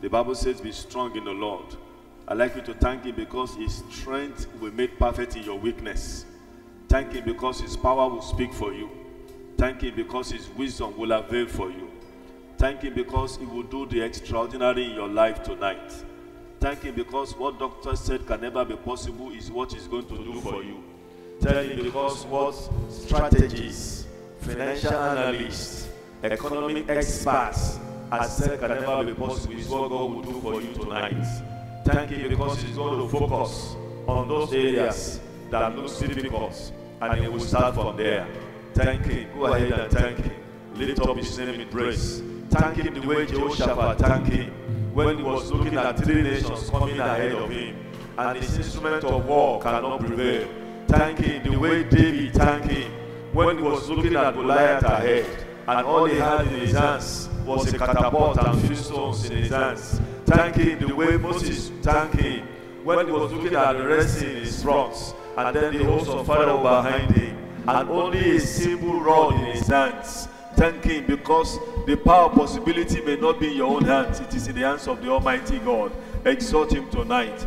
The Bible says, be strong in the Lord. I'd like you to thank him because his strength will be made perfect in your weakness. Thank him because his power will speak for you. Thank him because his wisdom will avail for you. Thank him because he will do the extraordinary in your life tonight. Thank him because what doctors said can never be possible is what he's going to do for you. Tell him because what strategies, financial analysts, economic experts has said can never be possible is what God will do for you tonight. Thank him because he's going to focus on those areas that look difficult and he will start from there. Thank him. Go ahead and thank him. Lift up his name in praise. Thank him the way Jehoshaphat thanked him when he was looking at 3 nations coming ahead of him and his instrument of war cannot prevail. Thank him the way David thanked him when he was looking at Goliath ahead and all he had in his hands was a catapult and few stones in his hands. Thank him the way Moses thanked him when he was looking at the Red Sea in his front and then the host of Pharaoh behind him and only a simple rod in his hands. Thank him because the power of possibility may not be in your own hands. It is in the hands of the Almighty God. Exhort him tonight.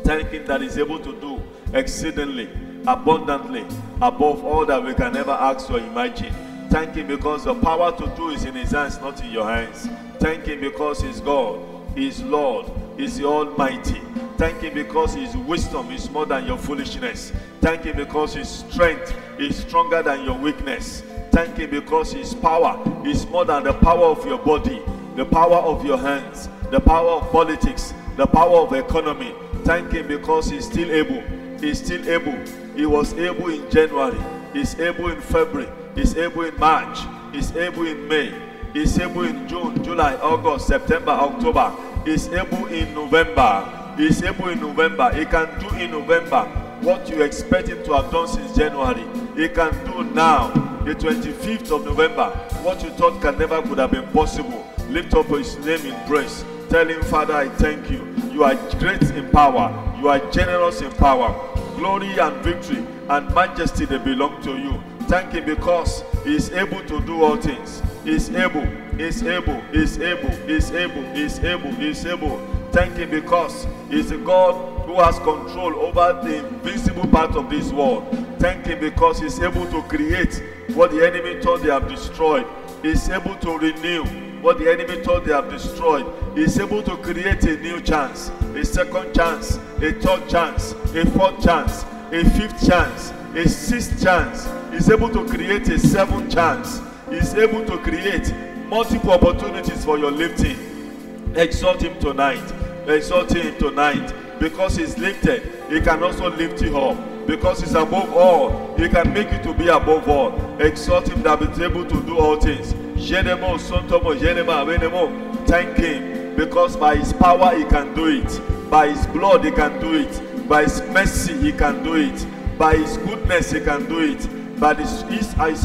Thank him that is able to do exceedingly, abundantly, above all that we can ever ask or imagine. Thank him because the power to do is in his hands, not in your hands. Thank him because he's God, he's Lord, he's the Almighty. Thank him because his wisdom is more than your foolishness. Thank him because his strength is stronger than your weakness. Thank him because his power is more than the power of your body, the power of your hands, the power of politics, the power of economy. Thank him because he's still able. He's still able. He was able in January. He's able in February. He's able in March. He's able in May. He's able in June, July, August, September, October. He's able in November. He's able in November. He can do in November what you expect him to have done since January. He can do now, the 25th of November, what you thought can never could have been possible. Lift up his name in praise. Tell him, Father, I thank you. You are great in power. You are generous in power. Glory and victory and majesty, they belong to you. Thank him because he is able to do all things. He is able, he is able, he is able, he is able, he is able, he is able. Thank him because he is a God who has control over the invisible part of this world. Thank him because he is able to create what the enemy thought they have destroyed. He is able to renew what the enemy thought they have destroyed. He is able to create a new chance, a second chance, a third chance, a fourth chance, a fifth chance, a sixth chance. He is able to create a seventh chance. He is able to create multiple opportunities for your lifting. Exalt him tonight. Exalt him tonight. Because he's lifted, he can also lift you up. Because he's above all, he can make you to be above all. Exalt him that is able to do all things. Thank him because by his power he can do it. By his blood he can do it. By his mercy he can do it. By his goodness he can do it. By his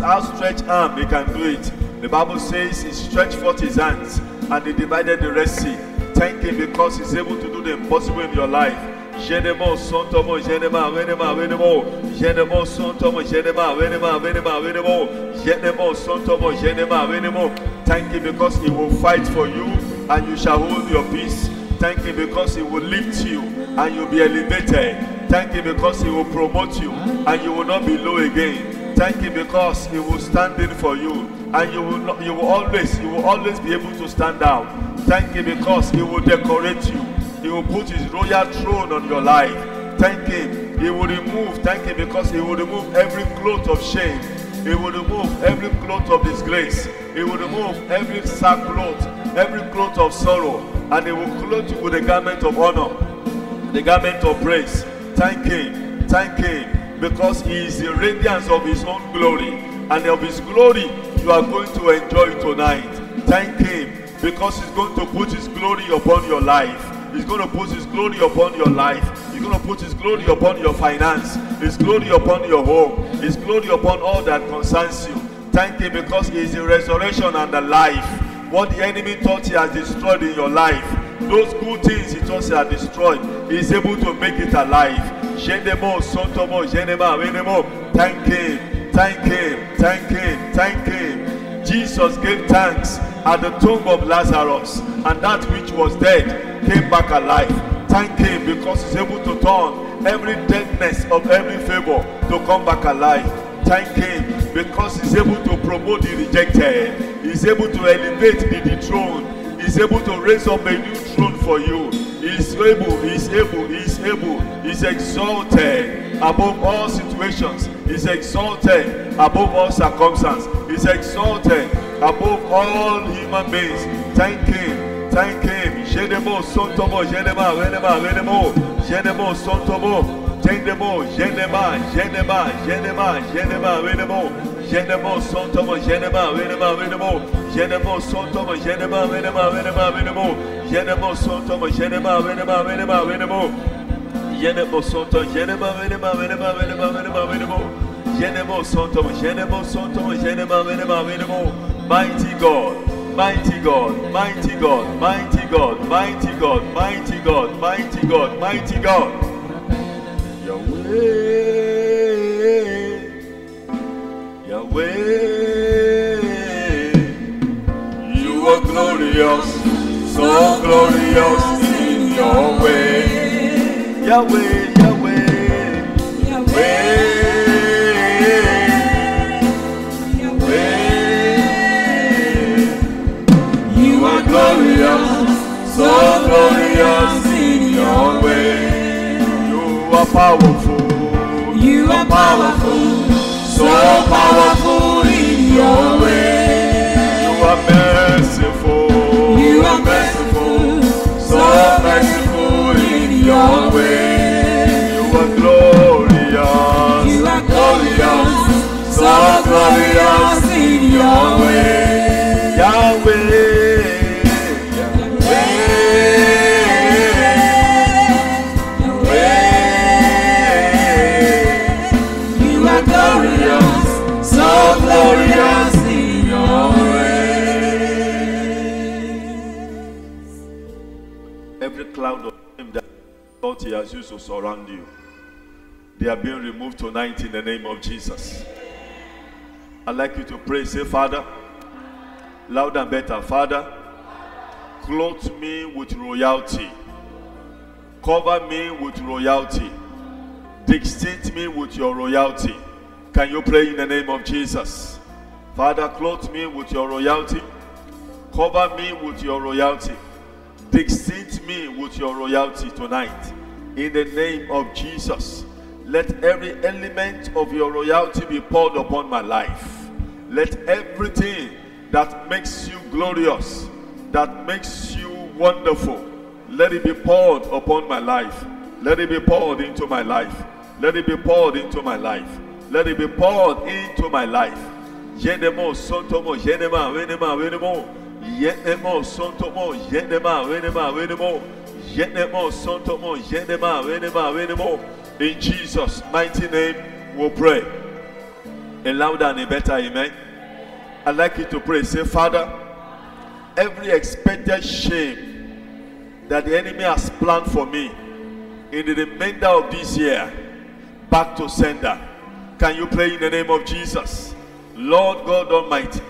outstretched arm he can do it. The Bible says he stretched forth his hands and he divided the Red Sea. Thank him because he's able to do the impossible in your life. Thank him because he will fight for you and you shall hold your peace. Thank him because he will lift you and you'll be elevated. Thank him because he will promote you and you will not be low again. Thank him because he will stand in for you and you will always be able to stand out. Thank him because he will decorate you. He will put his royal throne on your life. Thank him. He will remove. Thank him because he will remove every cloth of shame. He will remove every cloth of disgrace. He will remove every sackcloth, every cloth of sorrow, and he will clothe you with the garment of honor, the garment of praise. Thank him. Thank him because he is the radiance of his own glory, and of his glory you are going to enjoy tonight. Thank him because he's going to put his glory upon your life. He's going to put his glory upon your life. He's going to put his glory upon your finance. His glory upon your home. His glory upon all that concerns you. Thank him because he is the resurrection and the life. What the enemy thought he has destroyed in your life, those good things he thought he had destroyed, he is able to make it alive. Thank him. Thank him. Thank him. Thank him. Jesus gave thanks at the tomb of Lazarus, and that which was dead came back alive. Thank him because he's able to turn every deadness of every favor to come back alive. Thank him because he's able to promote the rejected. He's able to elevate the dethroned. He's able to raise up a new throne for you. He's able, he's able, he's able. He's exalted above all situations. He's exalted above all circumstances. He's exalted above all human beings. Thank him, thank him. Jenemo, sontomo, jenema, venema, venemo, jenemo, sontomo. Jenemo, jenema, jenema, jenema, jenema, venemo, jenemo, sontomo, jenema, venema, venemo, jenemo, sontomo, jenema, venema, venema, venemo, jenemo, sontomo, jenema, venema, venema, venemo, jenemo, sontomo, jenema, venema, venema, venema, venema, venemo, jenemo, sontomo, jenema, venema, venemo. Mighty God, mighty God, mighty God, mighty God, mighty God, mighty God, mighty God, mighty God. Yahweh, Yahweh, you are glorious, so glorious in your way. Yahweh, Yahweh, Yahweh, Yahweh, you are glorious, so glorious in your way. You are powerful, you are powerful, so powerful in your way. You are merciful, you are merciful, so merciful in your way. You are glorious, you are glorious, so glorious in your way. Yahweh. Glorious in your way. Every cloud of him that God he has used to surround you, they are being removed tonight in the name of Jesus. I'd like you to pray. Say, Father, loud and better. Father, clothe me with royalty. Cover me with royalty. Distinct me with your royalty. Can you pray in the name of Jesus? Father, clothe me with your royalty. Cover me with your royalty. Distinct me with your royalty tonight. In the name of Jesus. Let every element of your royalty be poured upon my life. Let everything that makes you glorious, that makes you wonderful, let it be poured upon my life. Let it be poured into my life. Let it be poured into my life. Let it be poured into my life. Yenemo sontomo yenema venema venemo. Yenemo sontomo yenema venema venemo. Yenemo sontomo yenema venema venemo. In Jesus' mighty name we'll pray. A louder and a better amen. I'd like you to pray. Say, Father, every expected shame that the enemy has planned for me in the remainder of this year, back to sender. Can you pray in the name of Jesus? Lord God Almighty,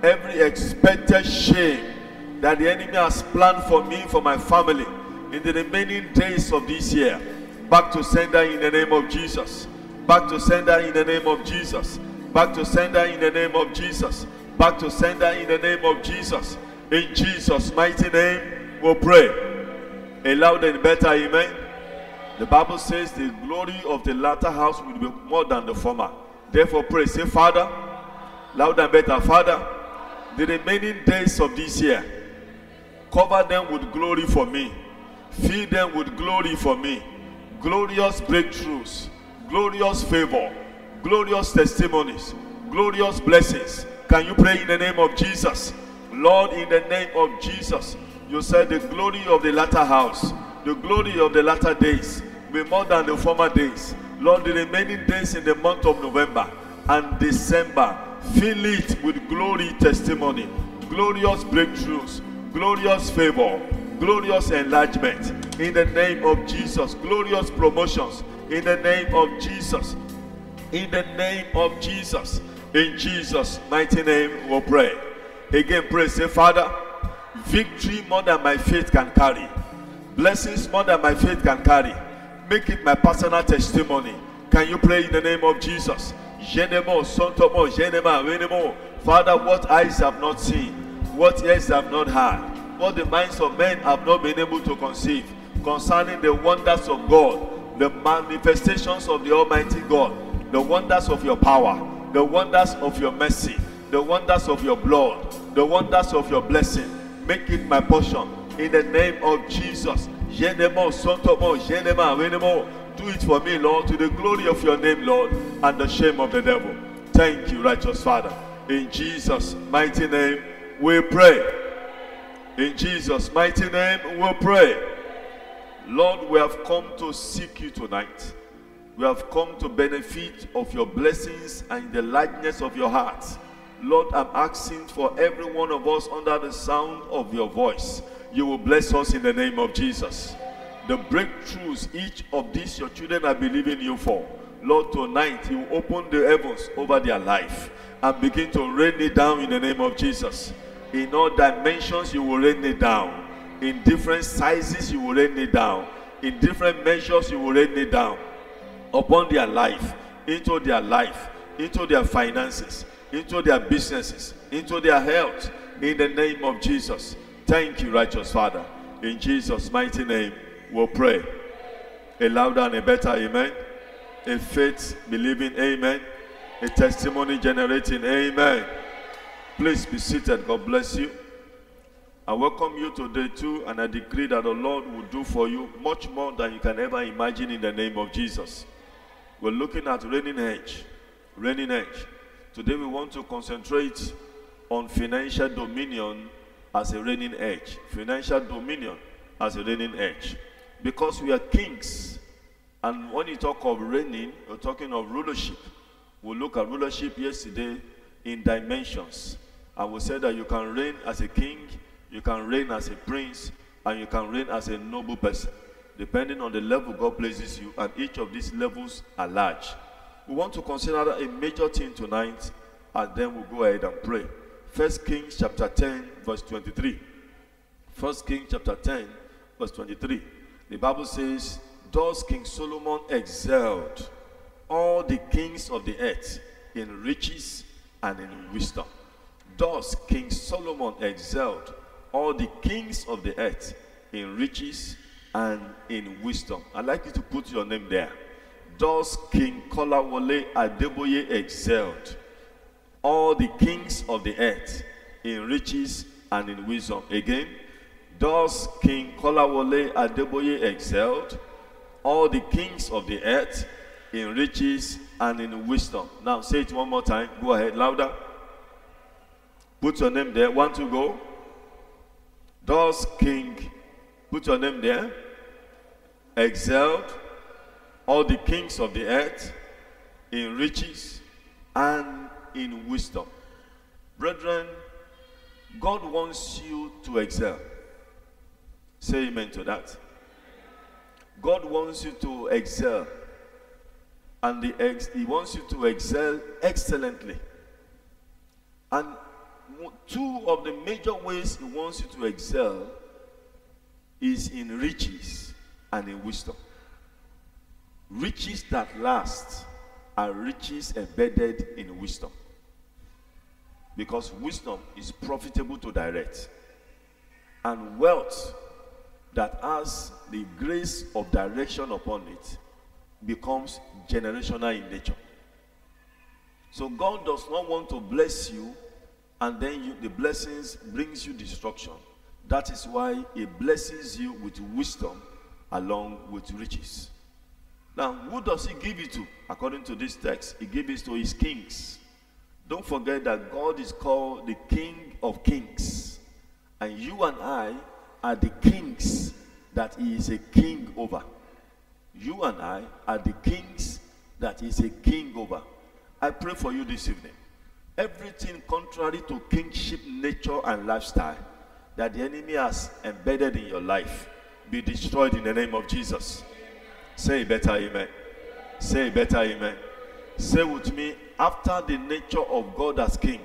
every expected shame that the enemy has planned for me, for my family, in the remaining days of this year, back to sender in the name of Jesus. Back to sender in the name of Jesus. Back to sender in the name of Jesus. Back to sender in the name of Jesus. In Jesus' mighty name, we'll pray. A loud and better amen. The Bible says the glory of the latter house will be more than the former. Therefore pray. Say, Father, loud and better. Father, the remaining days of this year, cover them with glory for me. Fill them with glory for me. Glorious breakthroughs, glorious favor, glorious testimonies, glorious blessings. Can you pray in the name of Jesus? Lord, in the name of Jesus, you said the glory of the latter house, the glory of the latter days will be more than the former days. Lord, the remaining days in the month of November and December, fill it with glory testimony, glorious breakthroughs, glorious favor, glorious enlargement. In the name of Jesus, glorious promotions. In the name of Jesus. In the name of Jesus. In Jesus' mighty name we'll pray. Again, pray, say, Father, victory more than my faith can carry. Blessings more than my faith can carry. Make it my personal testimony. Can you pray in the name of Jesus? Father, what eyes have not seen, what ears have not heard, what the minds of men have not been able to conceive, concerning the wonders of God, the manifestations of the Almighty God, the wonders of your power, the wonders of your mercy, the wonders of your blood, the wonders of your blessing. Make it my portion in the name of Jesus. Do it for me, Lord, to the glory of your name, Lord, and the shame of the devil. Thank you, righteous Father. In Jesus' mighty name we pray. In Jesus' mighty name we pray. Lord, we have come to seek you tonight. We have come to benefit of your blessings and the likeness of your heart. Lord, I'm asking for every one of us under the sound of your voice. You will bless us in the name of Jesus. The breakthroughs each of these your children are believing you for, Lord, tonight you will open the heavens over their life and begin to rain it down in the name of Jesus. In all dimensions you will rain it down. In different sizes you will rain it down. In different measures you will rain it down upon their life, into their finances, into their businesses, into their health, in the name of Jesus. Thank you, righteous Father. In Jesus' mighty name we'll pray. A louder and a better amen. A faith believing amen. A testimony generating amen. Please be seated. God bless you. I welcome you to day 2, and I decree that the Lord will do for you much more than you can ever imagine in the name of Jesus. We're looking at reigning edge. Reigning edge. Today we want to concentrate on financial dominion as a reigning edge. Financial dominion as a reigning edge. Because we are kings. And when you talk of reigning, you're talking of rulership. We looked at rulership yesterday in dimensions. And we said that you can reign as a king, you can reign as a prince, and you can reign as a noble person, depending on the level God places you, and each of these levels are large. We want to consider a major thing tonight, and then we'll go ahead and pray. 1 Kings chapter 10, verse 23. 1 Kings chapter 10, verse 23. The Bible says, thus King Solomon excelled all the kings of the earth in riches and in wisdom. Thus King Solomon excelled all the kings of the earth in riches and in wisdom. I'd like you to put your name there. Thus King Kolawole Adeboye excelled all the kings of the earth in riches and in wisdom. Again, thus King Kolawole Adeboye excelled all the kings of the earth in riches and in wisdom. Now say it one more time. Go ahead, louder. Put your name there. 1, 2, go. Thus King, put your name there, excelled all the kings of the earth in riches and in wisdom. Brethren, God wants you to excel. Say amen to that. God wants you to excel. And He wants you to excel excellently. And 2 of the major ways He wants you to excel is in riches and in wisdom. Riches that last are riches embedded in wisdom. Because wisdom is profitable to direct. And wealth that has the grace of direction upon it becomes generational in nature. So God does not want to bless you and then the blessings brings you destruction. That is why He blesses you with wisdom along with riches. Now, who does He give it to? According to this text, He gives it to His kings. Don't forget that God is called the King of Kings. And you and I are the kings that He is a king over. You and I are the kings that He is a king over. I pray for you this evening. Everything contrary to kingship nature and lifestyle that the enemy has embedded in your life be destroyed in the name of Jesus. Say better amen. Say better amen. Say with me, after the nature of God as king,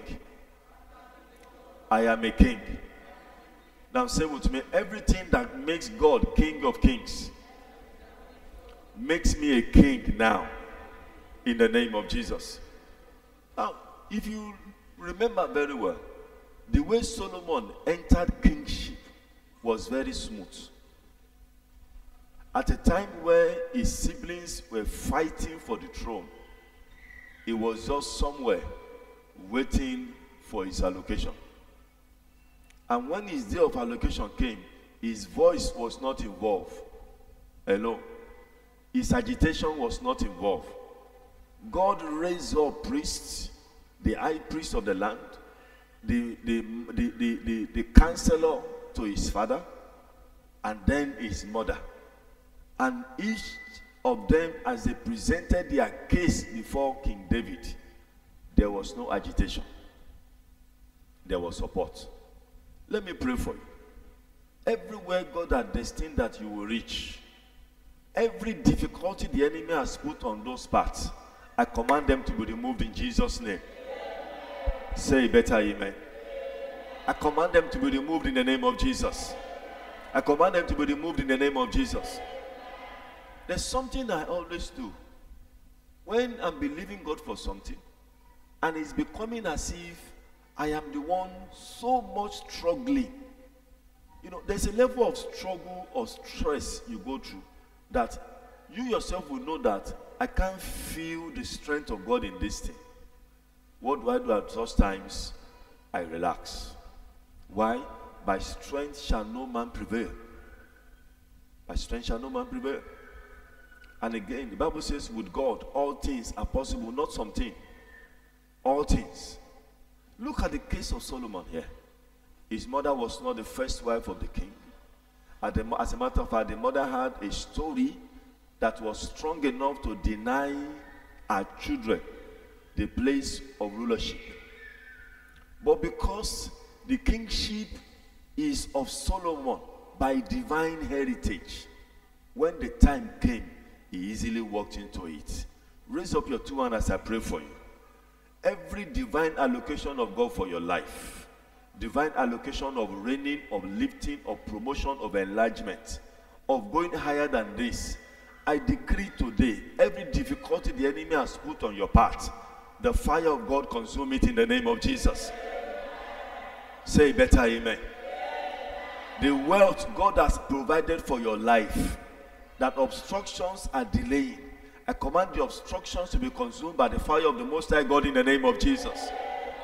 I am a king. Now say with me, everything that makes God King of Kings makes me a king now, in the name of Jesus. Now, if you remember very well, the way Solomon entered kingship was very smooth. At a time where his siblings were fighting for the throne, he was just somewhere waiting for his allocation. And when his day of allocation came, his voice was not involved. Hello? His agitation was not involved. God raised up priests, the high priest of the land, the counselor to his father, and then his mother. And each of them, as they presented their case before King David, there was no agitation. There was support. Let me pray for you. Everywhere God has destined that you will reach, every difficulty the enemy has put on those paths, I command them to be removed in Jesus' name. Say better amen. I command them to be removed in the name of Jesus. I command them to be removed in the name of Jesus. There's something I always do. When I'm believing God for something, and it's becoming as if I am the one so much struggling. You know, there's a level of struggle or stress you go through that you yourself will know that I can't feel the strength of God in this thing. What do I do at such times? I relax. Why? By strength shall no man prevail. By strength shall no man prevail. And again, the Bible says, with God, all things are possible, not something. All things. Look at the case of Solomon here. His mother was not the first wife of the king. As a matter of fact, the mother had a story that was strong enough to deny her children the place of rulership. But because the kingship is of Solomon by divine heritage, when the time came, he easily walked into it. Raise up your two hands as I pray for you. Every divine allocation of God for your life, divine allocation of reigning, of lifting, of promotion, of enlargement, of going higher than this, I decree today, every difficulty the enemy has put on your path, the fire of God consume it in the name of Jesus. Say better amen. The wealth God has provided for your life, that obstructions are delaying, I command the obstructions to be consumed by the fire of the Most High God in the name of Jesus.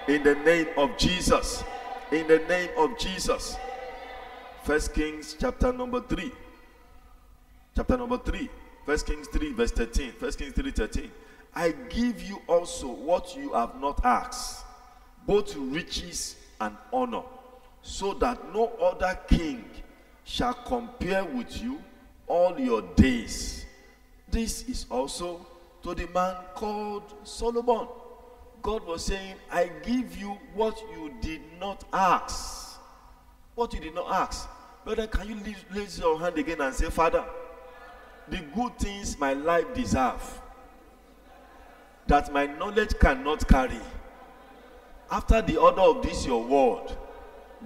In the name of Jesus. In the name of Jesus. 1 Kings chapter number 3. Chapter number 3. 1 Kings 3 verse 13. 1 Kings 3:13. I give you also what you have not asked, both riches and honor, so that no other king shall compare with you all your days. This is also to the man called Solomon. God was saying, I give you what you did not ask. What you did not ask. Brother, can you raise your hand again and say, Father, the good things my life deserve, that my knowledge cannot carry, after the order of this your word,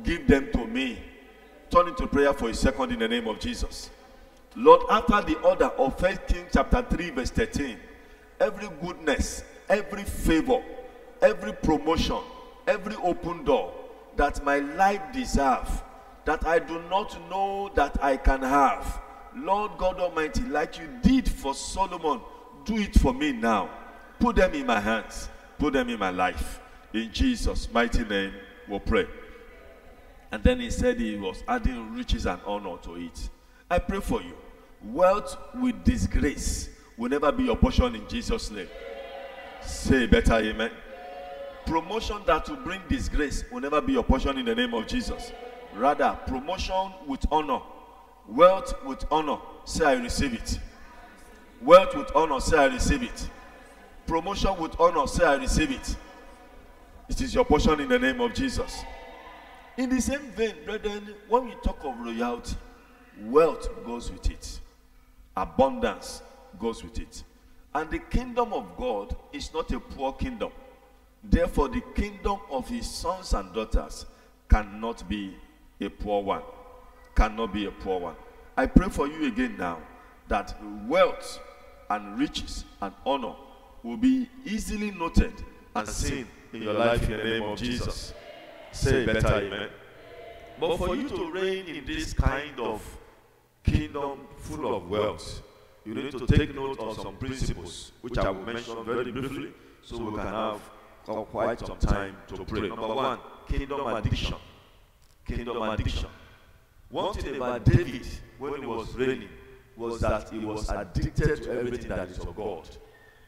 give them to me. Turn into prayer for a second in the name of Jesus. Lord, after the order of 1 Kings chapter 3 verse 13, every goodness, every favor, every promotion, every open door that my life deserves, that I do not know that I can have, Lord God Almighty, like you did for Solomon, do it for me now. Put them in my hands. Put them in my life. In Jesus' mighty name, we'll pray. And then he said he was adding riches and honor to it. I pray for you. Wealth with disgrace will never be your portion in Jesus' name. Say better amen. Promotion that will bring disgrace will never be your portion in the name of Jesus. Rather, promotion with honor. Wealth with honor. Say I receive it. Wealth with honor. Say I receive it. Promotion with honor. Say I receive it. It is your portion in the name of Jesus. In the same vein, brethren, when we talk of royalty, wealth goes with it. Abundance goes with it. And the kingdom of God is not a poor kingdom. Therefore, the kingdom of his sons and daughters cannot be a poor one. Cannot be a poor one. I pray for you again now that wealth and riches and honor will be easily noted and seen in your life in the name of Jesus. Say better amen. But for you to reign in this kind of kingdom full of wealth, you need to take note of some principles, which I will mention very briefly, so we can have quite some time to pray. Number one, kingdom addiction. Kingdom addiction. One thing about David, when he was reigning, was that he was addicted to everything that is of God.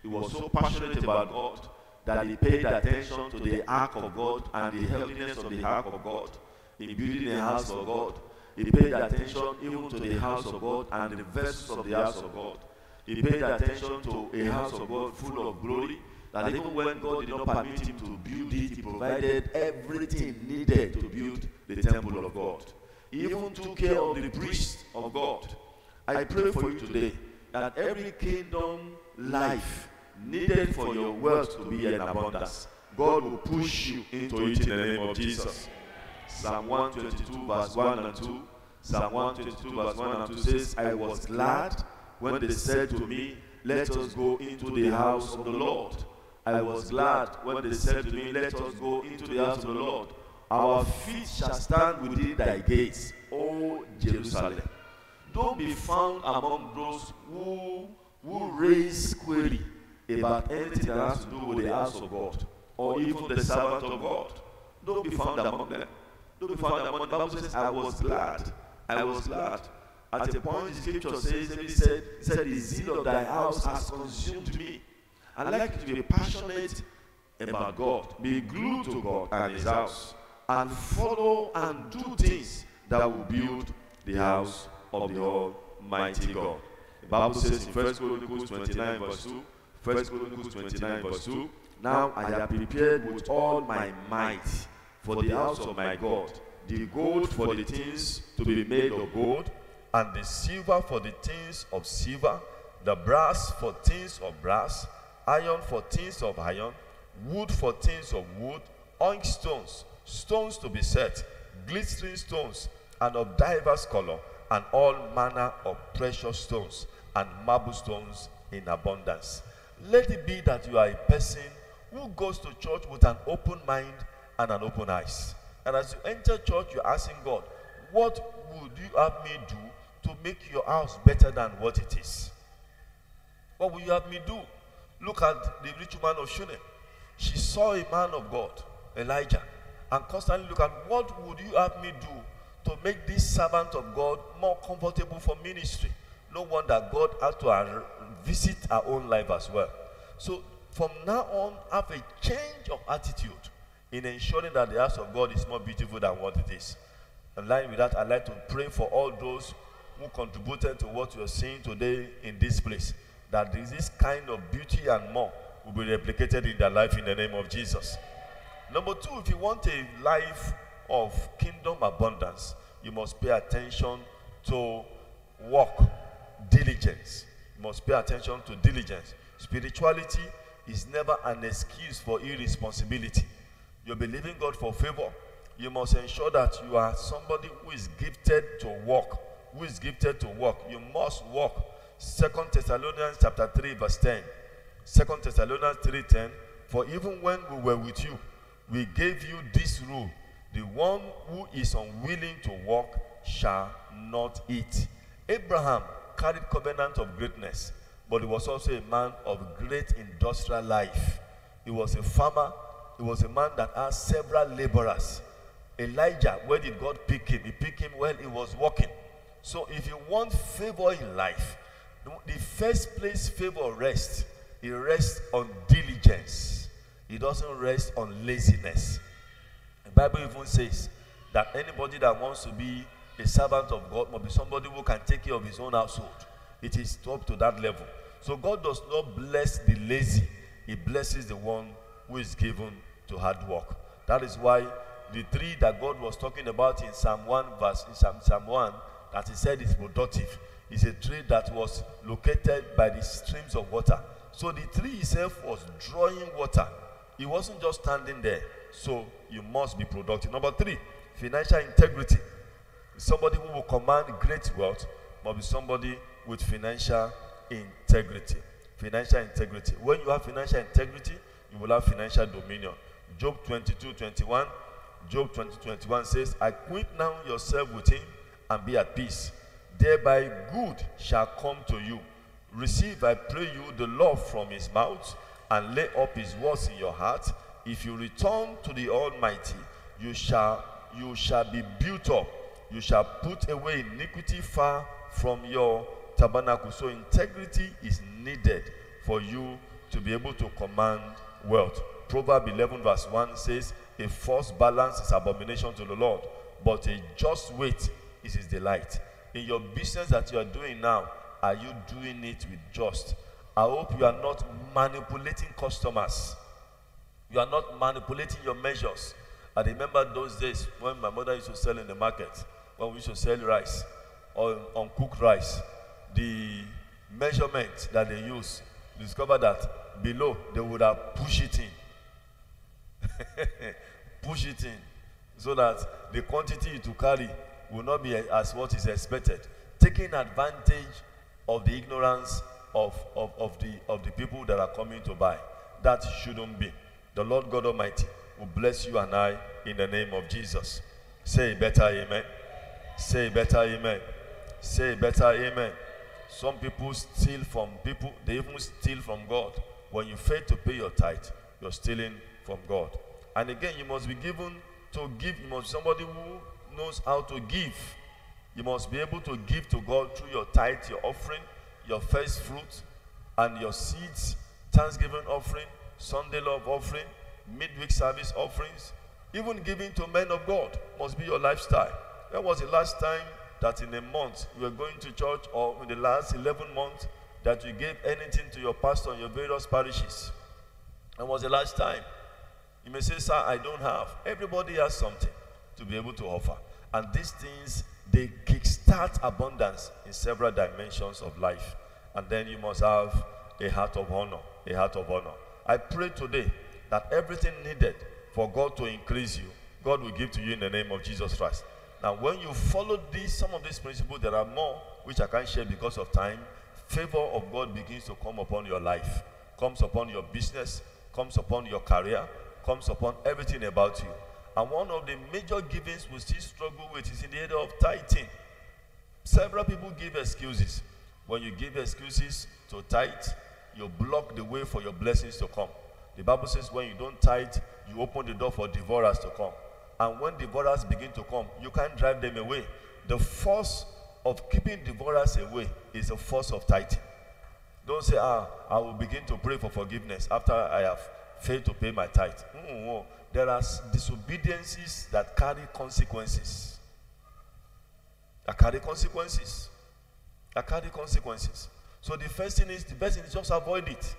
He was so passionate about God that he paid attention to the ark of God and the heaviness of the ark of God. In building a house of God, he paid attention even to the house of God and the vessels of the house of God. He paid attention to a house of God full of glory, that even when God did not permit him to build it, he provided everything needed to build the temple of God. He even took care of the priests of God. I pray for you today that every kingdom life needed for your wealth to be in abundance, God will push you into it in the name of Jesus. Psalm 122 verse 1 and 2. Psalm 122 verse 1 and 2 says, I was glad when they said to me, let us go into the house of the Lord. I was glad when they said to me, let us go into the house of the Lord. Our feet shall stand within thy gates, O Jerusalem. Don't be found among those who raise query about anything that has to do with the house of God, or even the servant of God. Don't be found among them. Don't be found among them. The Bible says, I was glad. I was glad. At a point, the scripture says, David said, the zeal of thy house has consumed me. I like you to be passionate about God. Be glued to God and his house. And follow and do things that will build the house of the Almighty God. The Bible says in 1 Chronicles 29 verse 2, 1 Chronicles 29 verse 2, now I have prepared with all my might for the house of my God, the gold for the things to be made of gold, and the silver for the things of silver, the brass for things of brass, iron for things of iron, wood for things of wood, onyx stones, stones to be set, glittering stones, and of diverse color, and all manner of precious stones, and marble stones in abundance. Let it be that you are a person who goes to church with an open mind and an open eyes. And as you enter church, you're asking God, what would you have me do to make your house better than what it is? What will you have me do? Look at the rich woman of Shunem. She saw a man of God, Elijah, and constantly look at what would you have me do to make this servant of God more comfortable for ministry. No wonder God had to visit our own life as well. So from now on, have a change of attitude in ensuring that the house of God is more beautiful than what it is. In line with that, I'd like to pray for all those who contributed to what you're seeing today in this place, that this kind of beauty and more will be replicated in their life in the name of Jesus. Number two, if you want a life of kingdom abundance, you must pay attention to work, diligence. You must pay attention to diligence. Spirituality is never an excuse for irresponsibility. You're believing God for favor. You must ensure that you are somebody who is gifted to work. Who is gifted to work. You must work. 2 Thessalonians chapter 3 verse 10. 2 Thessalonians 3:10. For even when we were with you, we gave you this rule. The one who is unwilling to work shall not eat. Abraham carried covenant of greatness, but he was also a man of great industrial life. He was a farmer. He was a man that had several laborers. Elijah, where did God pick him? He picked him when he was working. So if you want favor in life, the first place favor rests. It rests on diligence. It doesn't rest on laziness. The Bible even says that anybody that wants to be a servant of God must be somebody who can take care of his own household. It is up to that level. So God does not bless the lazy. He blesses the one who is given to hard work. That is why the tree that God was talking about in Psalm 1, Psalm 1, that he said is productive, is a tree that was located by the streams of water. So the tree itself was drawing water. It wasn't just standing there. So you must be productive. Number three, financial integrity. Somebody who will command great wealth must be somebody with financial integrity. Financial integrity. When you have financial integrity, you will have financial dominion. Job 22:21. Job 20:21 says, acquaint now yourself with him and be at peace. Thereby good shall come to you. Receive, I pray you, the law from his mouth, and lay up his words in your heart. If you return to the Almighty, you shall be built up. You shall put away iniquity far from your tabernacle. So integrity is needed for you to be able to command wealth. Proverbs 11:1 says, a false balance is abomination to the Lord, but a just weight is his delight. In your business that you are doing now, are you doing it with just? I hope you are not manipulating customers. You are not manipulating your measures. I remember those days when my mother used to sell in the market, when we used to sell rice, or uncooked rice. The measurement that they use, discover that below they would have pushed it in. Push it in so that the quantity to carry will not be as what is expected, taking advantage of the ignorance of the people that are coming to buy. That shouldn't be. The Lord God Almighty will bless you and I in the name of Jesus. Say better amen. Say better amen. Say better amen. Some people steal from people, they even steal from God. When you fail to pay your tithe, you're stealing from God. And again, you must be given to give. You must be somebody who knows how to give. You must be able to give to God through your tithe, your offering, your first fruit, and your seeds, Thanksgiving offering, Sunday love offering, midweek service offerings. Even giving to men of God must be your lifestyle. When was the last time that in a month you were going to church, or in the last 11 months that you gave anything to your pastor in your various parishes? When was the last time? You may say, sir, I don't have. Everybody has something to be able to offer. And these things, they kickstart abundance in several dimensions of life. And then you must have a heart of honor. A heart of honor. I pray today that everything needed for God to increase you, God will give to you in the name of Jesus Christ. Now, when you follow some of these principles, there are more which I can't share because of time. Favor of God begins to come upon your life, comes upon your business, comes upon your career, comes upon everything about you. And one of the major givings we still struggle with is in the area of tithing. Several people give excuses. When you give excuses to tithe, you block the way for your blessings to come. The Bible says when you don't tithe, you open the door for devourers to come. And when devourers begin to come, you can't drive them away. The force of keeping devourers away is the force of tithing. Don't say, I will begin to pray for forgiveness after I have failed to pay my tithe. There are disobediences that carry consequences. That carry consequences. So the best thing is just avoid it.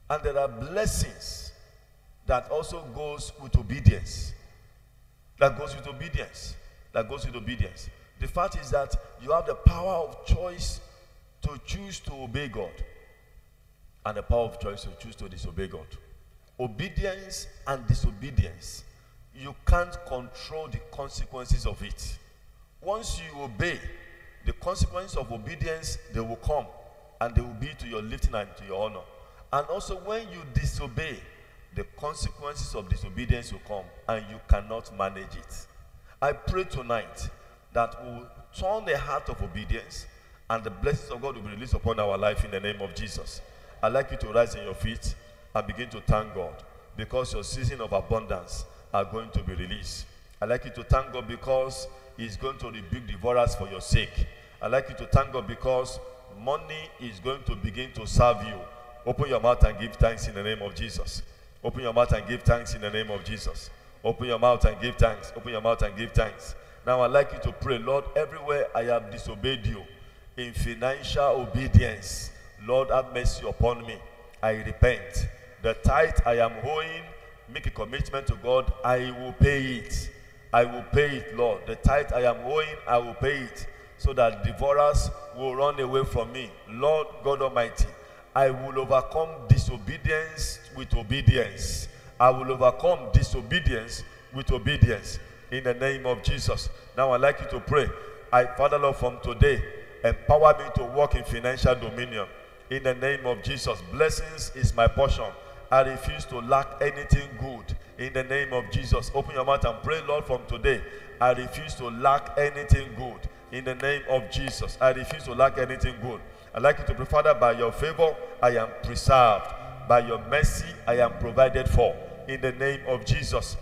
And there are blessings that also goes with obedience. That goes with obedience. The fact is that you have the power of choice to choose to obey God, and the power of choice to choose to disobey God. Obedience and disobedience, you can't control the consequences of it. Once you obey, the consequences of obedience, they will come, and they will be to your lifting and to your honor. And also when you disobey, the consequences of disobedience will come, and you cannot manage it. I pray tonight that we will turn the heart of obedience, and the blessings of God will be released upon our life in the name of Jesus. I'd like you to rise on your feet and begin to thank God, because your season of abundance are going to be released. I'd like you to thank God because He's going to rebuke devourers for your sake. I'd like you to thank God because money is going to begin to serve you. Open your mouth and give thanks in the name of Jesus. Open your mouth and give thanks in the name of Jesus. Open your mouth and give thanks. Open your mouth and give thanks. Now I'd like you to pray, Lord, everywhere I have disobeyed you in financial obedience, Lord, have mercy upon me. I repent. The tithe I am owing, make a commitment to God, I will pay it. I will pay it, Lord. The tithe I am owing, I will pay it, so that devourers will run away from me. Lord God Almighty, I will overcome disobedience with obedience. I will overcome disobedience with obedience. in the name of Jesus. Now I'd like you to pray. Father Lord, from today, empower me to walk in financial dominion. In the name of Jesus, blessings is my portion. I refuse to lack anything good. In the name of Jesus, open your mouth and pray, Lord, from today, I refuse to lack anything good. In the name of Jesus, I refuse to lack anything good. I'd like you to pray, Father, by your favor, I am preserved. By your mercy, I am provided for. In the name of Jesus.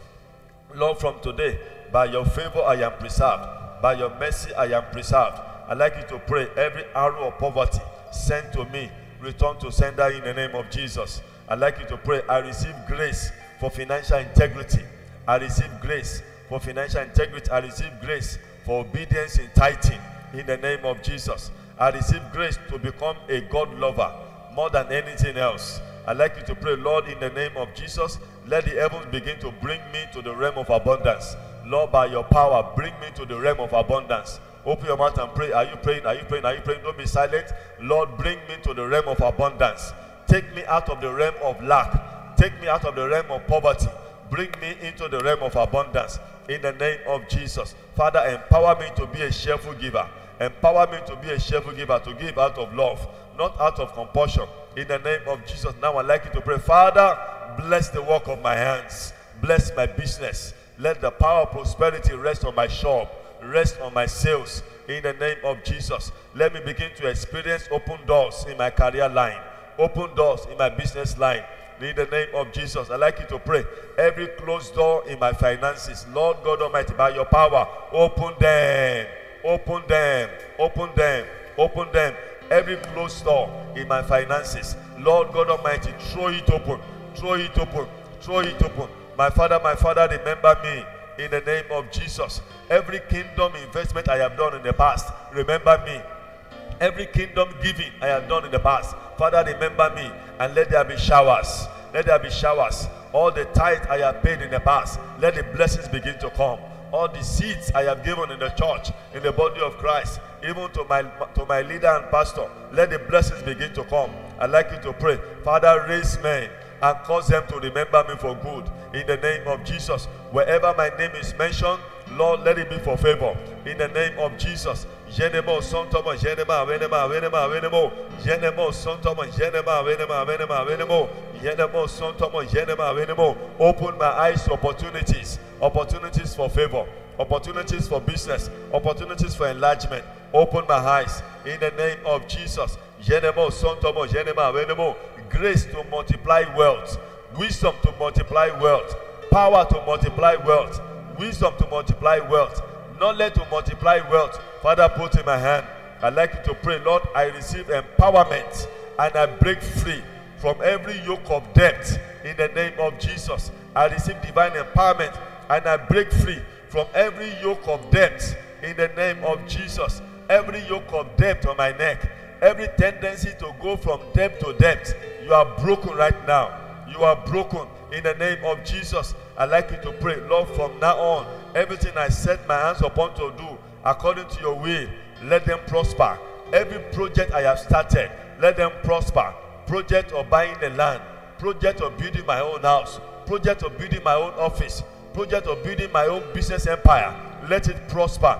Lord, from today, by your favor, I am preserved. By your mercy, I am preserved. I'd like you to pray, every arrow of poverty sent to me, return to sender in the name of Jesus. I'd like you to pray, I receive grace for financial integrity. I receive grace for financial integrity. I receive grace for obedience in tithing in the name of Jesus. I receive grace to become a God lover more than anything else. I'd like you to pray, Lord, in the name of Jesus, let the heavens begin to bring me to the realm of abundance. Lord, by your power, bring me to the realm of abundance. Open your mouth and pray. Are you praying? Are you praying? Are you praying? Don't be silent. Lord, bring me to the realm of abundance. Take me out of the realm of lack. Take me out of the realm of poverty. Bring me into the realm of abundance. In the name of Jesus. Father, empower me to be a cheerful giver. Empower me to be a cheerful giver, to give out of love, not out of compulsion. In the name of Jesus. Now I'd like you to pray, Father, bless the work of my hands. Bless my business. Let the power of prosperity rest on my shop, rest on my sales. In the name of Jesus. Let me begin to experience open doors in my career line, open doors in my business line. In the name of Jesus, I'd like you to pray. Every closed door in my finances, Lord God Almighty, by your power, open them, open them, open them, open them. Every closed door in my finances, Lord God Almighty, throw it open, throw it open, throw it open. My Father, remember me in the name of Jesus. Every kingdom investment I have done in the past, remember me. Every kingdom giving I have done in the past, Father, remember me, and let there be showers. Let there be showers. All the tithe I have paid in the past, let the blessings begin to come. All the seeds I have given in the church, in the body of Christ, even to my leader and pastor, let the blessings begin to come. I'd like you to pray, Father, raise men and cause them to remember me for good. In the name of Jesus, wherever my name is mentioned, Lord, let it be for favor. In the name of Jesus. Open my eyes to opportunities. Opportunities for favor. Opportunities for business. Opportunities for enlargement. Open my eyes. In the name of Jesus. Grace to multiply wealth. Wisdom to multiply wealth. Power to multiply wealth. Wisdom to multiply wealth. Knowledge to multiply wealth. Father, put in my hand. I'd like you to pray, Lord, I receive empowerment and I break free from every yoke of debt in the name of Jesus. I receive divine empowerment and I break free from every yoke of debt in the name of Jesus. Every yoke of debt on my neck, every tendency to go from debt to debt, you are broken right now. You are broken in the name of Jesus. I'd like you to pray, Lord, from now on, everything I set my hands upon to do, according to your will, let them prosper. Every project I have started, let them prosper. Project of buying the land, project of building my own house, project of building my own office, project of building my own business empire, let it prosper.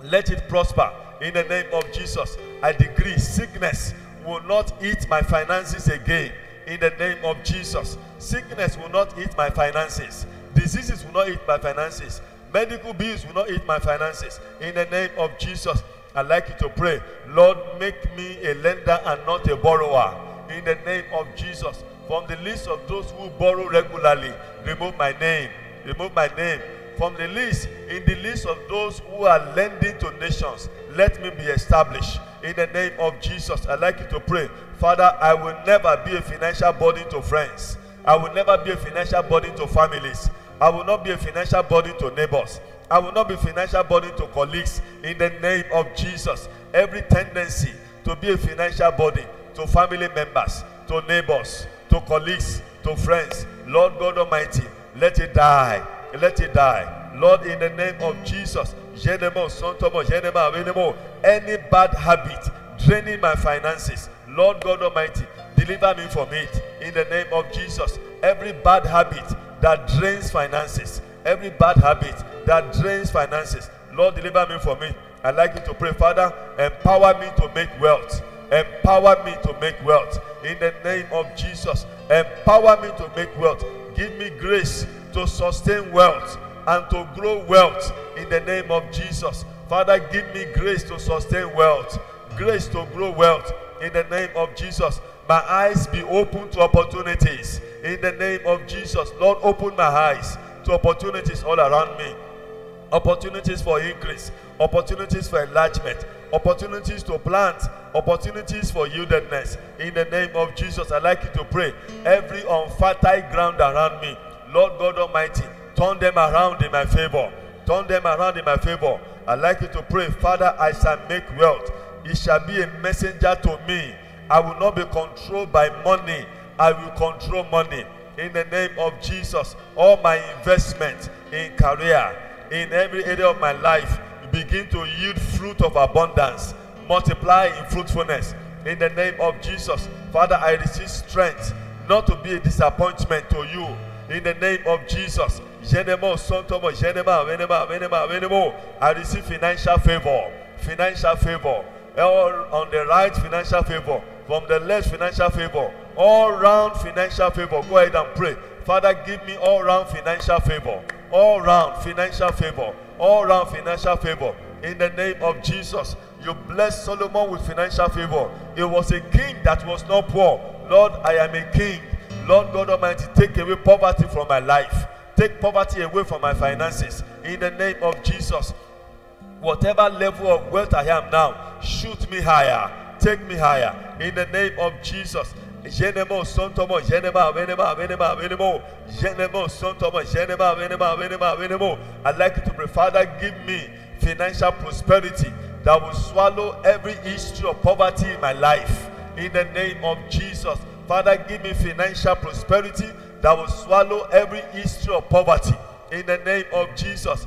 Let it prosper in the name of Jesus. I decree sickness will not eat my finances again. In the name of Jesus. Sickness will not eat my finances. Diseases will not eat my finances. Medical bills will not eat my finances. In the name of Jesus, I'd like you to pray, Lord, make me a lender and not a borrower. In the name of Jesus, from the list of those who borrow regularly, remove my name. Remove my name. From the list, in the list of those who are lending to nations, let me be established. In the name of Jesus, I'd like you to pray, Father, I will never be a financial burden to friends. I will never be a financial burden to families. I will not be a financial burden to neighbors. I will not be a financial burden to colleagues. In the name of Jesus, every tendency to be a financial burden to family members, to neighbors, to colleagues, to friends, Lord God Almighty, let it die. Let it die. Lord, in the name of Jesus, any bad habit draining my finances, Lord God Almighty, deliver me from it. In the name of Jesus, every bad habit that drains finances, every bad habit that drains finances. Lord, deliver me from it. I'd like you to pray, Father, empower me to make wealth. Empower me to make wealth. In the name of Jesus, empower me to make wealth. Give me grace to sustain wealth and to grow wealth. In the name of Jesus, Father, give me grace to sustain wealth, grace to grow wealth. In the name of Jesus, my eyes be open to opportunities. In the name of Jesus, Lord, open my eyes to opportunities all around me. Opportunities for increase, opportunities for enlargement, opportunities to plant, opportunities for yieldedness. In the name of Jesus, I'd like you to pray. Every unfertile ground around me, Lord God Almighty, turn them around in my favor. Turn them around in my favor. I'd like you to pray, Father, I shall make wealth. It shall be a messenger to me. I will not be controlled by money. I will control money. In the name of Jesus, all my investment in career, in every area of my life, begin to yield fruit of abundance, multiply in fruitfulness. In the name of Jesus, Father, I receive strength not to be a disappointment to you. In the name of Jesus, I receive financial favor, financial favor, all on the right financial favor, from the left financial favor, all round financial favor. Go ahead and pray. Father, give me all round financial favor, all round financial favor, all round financial favor. In the name of Jesus, you blessed Solomon with financial favor. He was a king that was not poor. Lord, I am a king. Lord God Almighty, take away poverty from my life. Take poverty away from my finances. In the name of Jesus, whatever level of wealth I am now, shoot me higher. Take me higher. In the name of Jesus. I'd like you to pray, Father, give me financial prosperity that will swallow every issue of poverty in my life. In the name of Jesus, Father, give me financial prosperity that will swallow every issue of poverty. In the name of Jesus,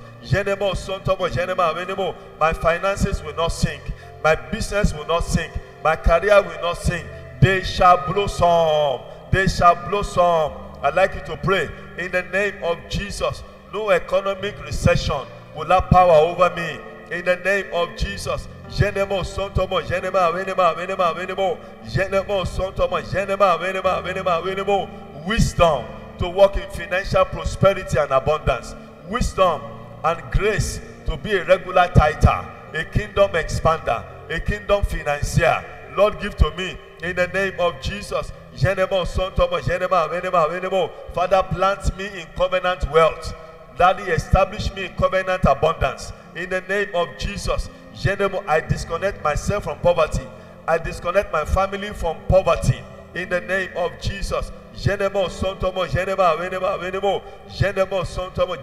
my finances will not sink, my business will not sink, my career will not sink. They shall blossom. They shall blossom. I'd like you to pray in the name of Jesus. No economic recession will have power over me. In the name of Jesus. Wisdom to walk in financial prosperity and abundance. Wisdom and grace to be a regular tither, a kingdom expander, a kingdom financier. Lord, give to me in the name of Jesus. Father, plant me in covenant wealth. Daddy, establish me in covenant abundance. In the name of Jesus. I disconnect myself from poverty. I disconnect my family from poverty. In the name of Jesus.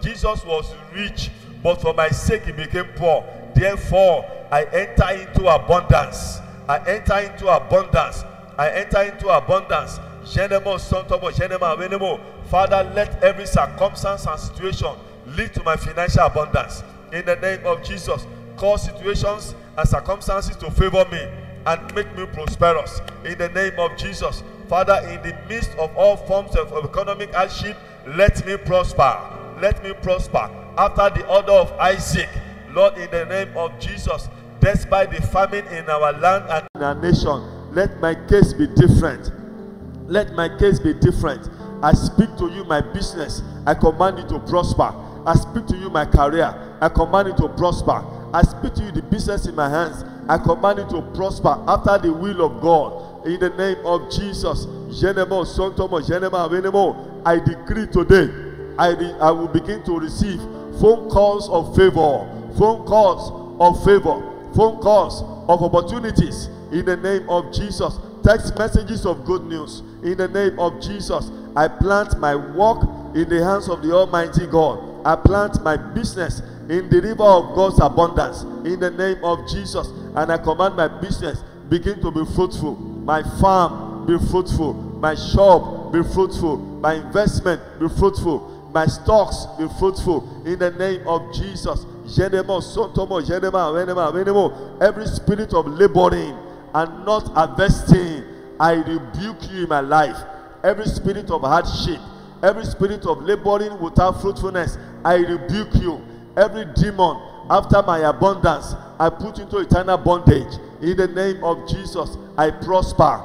Jesus was rich, but for my sake he became poor. Therefore, I enter into abundance. I enter into abundance. I enter into abundance. Father, let every circumstance and situation lead to my financial abundance. In the name of Jesus, cause situations and circumstances to favor me and make me prosperous. In the name of Jesus, Father, in the midst of all forms of economic hardship, let me prosper. Let me prosper. After the order of Isaac, Lord, in the name of Jesus, despite the famine in our land and in our nation, let my case be different. Let my case be different. I speak to you my business. I command you to prosper. I speak to you my career. I command you to prosper. I speak to you the business in my hands. I command you to prosper after the will of God. In the name of Jesus. I decree today, I will begin to receive phone calls of favor. Phone calls of favor. Phone calls of opportunities. In the name of Jesus. Text messages of good news. In the name of Jesus. I plant my work in the hands of the Almighty God. I plant my business in the river of God's abundance. In the name of Jesus. And I command my business begin to be fruitful. My farm be fruitful. My shop be fruitful. My investment be fruitful. My stocks be fruitful. In the name of Jesus. Every spirit of laboring and not harvesting, I rebuke you in my life. Every spirit of hardship, every spirit of laboring without fruitfulness, I rebuke you. Every demon after my abundance, I put into eternal bondage. In the name of Jesus, I prosper.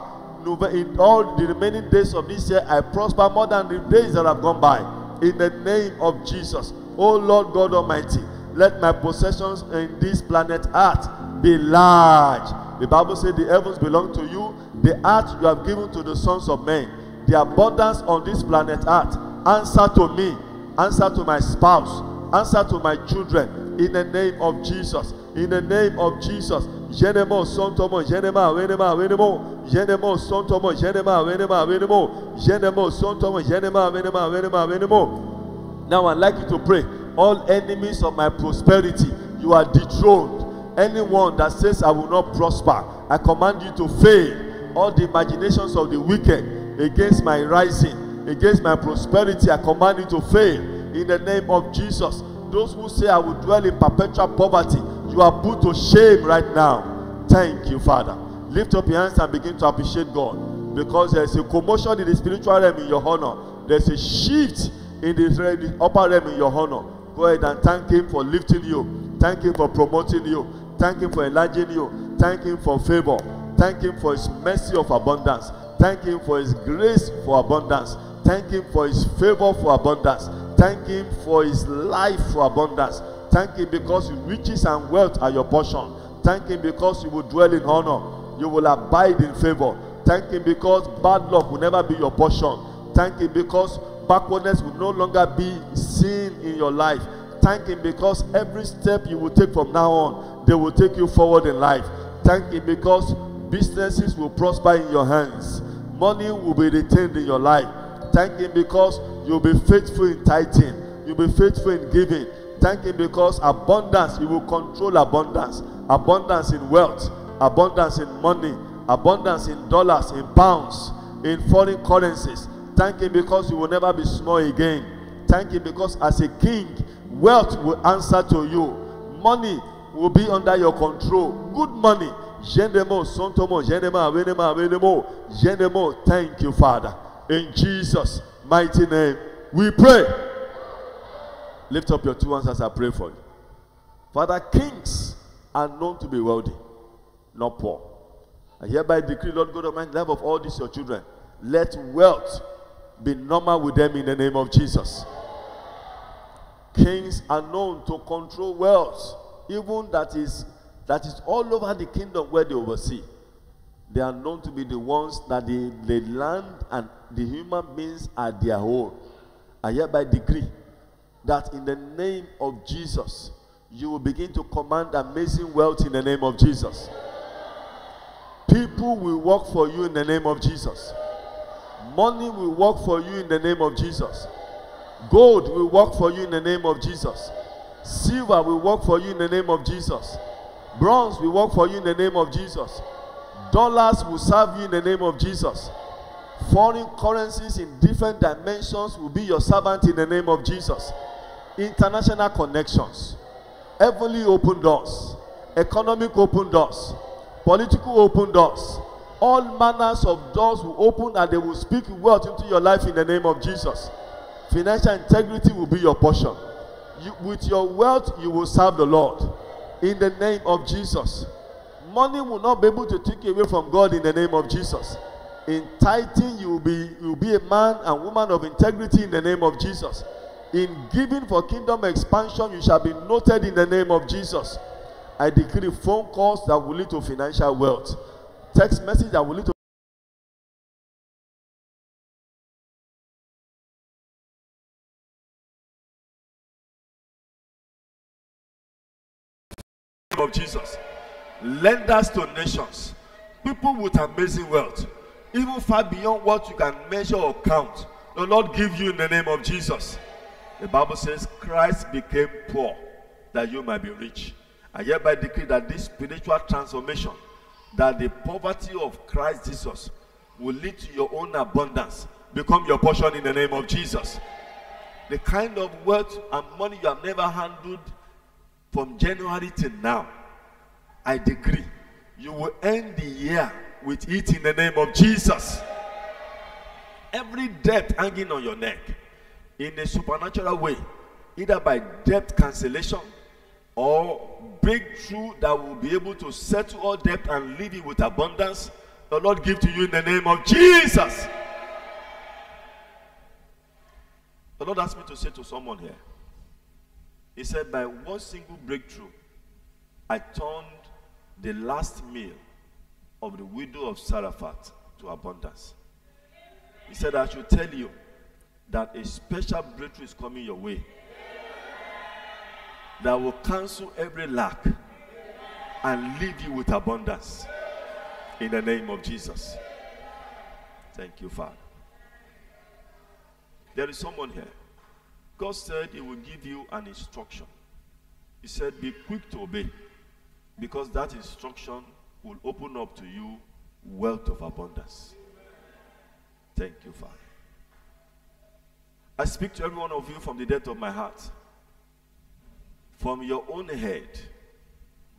In all the remaining days of this year, I prosper more than the days that have gone by. In the name of Jesus, oh Lord God Almighty, let my possessions in this planet Earth be large. The Bible says the heavens belong to you, the earth you have given to the sons of men. The abundance on this planet Earth, answer to me, answer to my spouse, answer to my children. In the name of Jesus, in the name of Jesus. Jenemo sontomo jenema wenema wenemo jenemo sontomo jenema wenema wenemo jenemo sontomo jenema wenema wenema wenemo. Now I'd like you to pray. All enemies of my prosperity, you are dethroned. Anyone that says I will not prosper, I command you to fail. All the imaginations of the wicked against my rising, against my prosperity, I command you to fail. In the name of Jesus. Those who say I will dwell in perpetual poverty, you are put to shame right now. Thank you, Father. Lift up your hands and begin to appreciate God, because there is a commotion in the spiritual realm in your honor. There's a shift in the upper realm in your honor. Go ahead and thank Him for lifting you. Thank Him for promoting you. Thank Him for enlarging you. Thank Him for favor. Thank Him for His mercy of abundance. Thank Him for His grace for abundance. Thank Him for His favor for abundance. Thank Him for His life for abundance. Thank Him because riches and wealth are your portion. Thank Him because you will dwell in honor. You will abide in favor. Thank Him because bad luck will never be your portion. Thank Him because backwardness will no longer be seen in your life. Thank Him because every step you will take from now on, they will take you forward in life. Thank Him because businesses will prosper in your hands. Money will be retained in your life. Thank Him because you'll be faithful in tithing. You'll be faithful in giving. Thank Him because abundance, you will control abundance. Abundance in wealth, abundance in money, abundance in dollars, in pounds, in foreign currencies. Thank Him because you will never be small again. Thank Him because as a king, wealth will answer to you. Money will be under your control. Good money. Thank you, Father. In Jesus' mighty name, we pray. Lift up your two hands as I pray for you. Father, kings are known to be wealthy, not poor. I hereby decree, Lord God Almighty, life of all these your children, let wealth be normal with them in the name of Jesus. Kings are known to control wealth, even that is all over the kingdom where they oversee. They are known to be the ones that the land and the human beings are their own. I hereby decree that in the name of Jesus, you will begin to command amazing wealth in the name of Jesus. People will work for you in the name of Jesus. Money will work for you in the name of Jesus. Gold will work for you in the name of Jesus. Silver will work for you in the name of Jesus. Bronze will work for you in the name of Jesus. Dollars will serve you in the name of Jesus. Foreign currencies in different dimensions will be your servant in the name of Jesus. International connections, heavenly open doors, economic open doors, political open doors, all manners of doors will open and they will speak wealth into your life in the name of Jesus. Financial integrity will be your portion. With your wealth, you will serve the Lord in the name of Jesus. Money will not be able to take you away from God in the name of Jesus. In tithing, you will be a man and woman of integrity in the name of Jesus. In giving for kingdom expansion, you shall be noted in the name of Jesus. I decree phone calls that will lead to financial wealth. Text message that will lead to of Jesus. Lenders to nations. People with amazing wealth. Even far beyond what you can measure or count. The Lord give you in the name of Jesus. The Bible says Christ became poor that you might be rich. I hereby decree that this spiritual transformation, that the poverty of Christ Jesus will lead to your own abundance, become your portion in the name of Jesus. The kind of wealth and money you have never handled from January till now, I decree you will end the year with it in the name of Jesus. Every debt hanging on your neck, in a supernatural way, either by debt cancellation or breakthrough that will be able to settle all debt and leave you with abundance, the Lord give to you in the name of Jesus. The Lord asked me to say to someone here, he said, by one single breakthrough, I turned the last meal of the widow of Zarephath to abundance. He said, I should tell you that a special breakthrough is coming your way that will cancel every lack and leave you with abundance. In the name of Jesus. Thank you, Father. There is someone here. God said he will give you an instruction. He said, be quick to obey, because that instruction will open up to you wealth of abundance. Thank you, Father. I speak to every one of you from the depth of my heart. From your own head,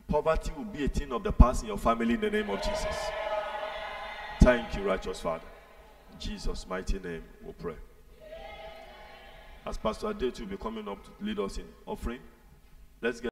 poverty will be a thing of the past in your family in the name of Jesus. Thank you, righteous Father. In Jesus' mighty name, we'll pray. As Pastor Ade will be coming up to lead us in offering, let's get